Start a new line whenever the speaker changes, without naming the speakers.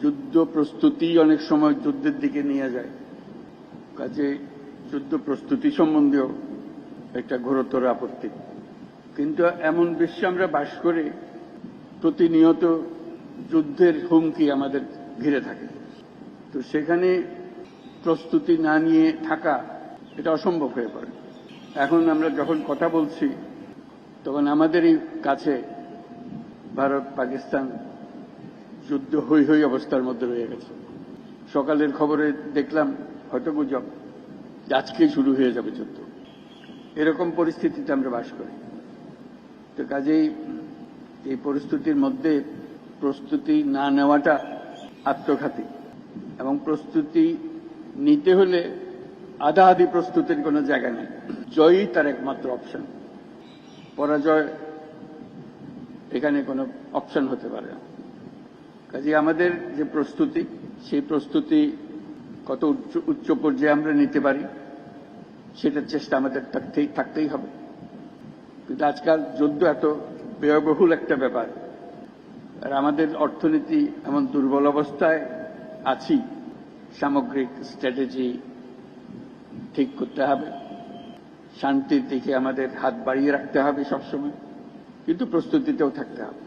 যুদ্ধ প্রস্তুতি অনেক সময় যুদ্ধের দিকে নিয়ে যায়, কাজে যুদ্ধ প্রস্তুতি সম্বন্ধেও একটা ঘোরতর আপত্তি। কিন্তু এমন বিশ্বে আমরা বাস করে প্রতিনিয়ত যুদ্ধের হুমকি আমাদের ঘিরে থাকে, তো সেখানে প্রস্তুতি না নিয়ে থাকা এটা অসম্ভব হয়ে পড়ে। এখন আমরা যখন কথা বলছি তখন আমাদেরই কাছে ভারত পাকিস্তান যুদ্ধ হই হই অবস্থার মধ্যে রয়ে গেছে। সকালের খবরে দেখলাম হয়তো গুজব আজকেই শুরু হয়ে যাবে যুদ্ধ, এরকম পরিস্থিতিতে আমরা বাস করি। তো কাজেই এই পরিস্থিতির মধ্যে প্রস্তুতি না নেওয়াটা আত্মঘাতী, এবং প্রস্তুতি নিতে হলে আধা আধি প্রস্তুতির কোনো জায়গা নেই। জয়ই তার একমাত্র অপশন, পরাজয় এখানে কোনো অপশন হতে পারে না। কাজে আমাদের যে প্রস্তুতি, সেই প্রস্তুতি কত উচ্চ পর্যায়ে আমরা নিতে পারি সেটার চেষ্টা আমাদের থাকতেই হবে। কিন্তু আজকাল যুদ্ধ এত ব্যয়বহুল একটা ব্যাপার, আর আমাদের অর্থনীতি এমন দুর্বল অবস্থায় আছি, সামগ্রিক স্ট্র্যাটেজি ঠিক করতে হবে, শান্তির দিকে আমাদের হাত বাড়িয়ে রাখতে হবে সবসময়, কিন্তু প্রস্তুতিতেও থাকতে হবে।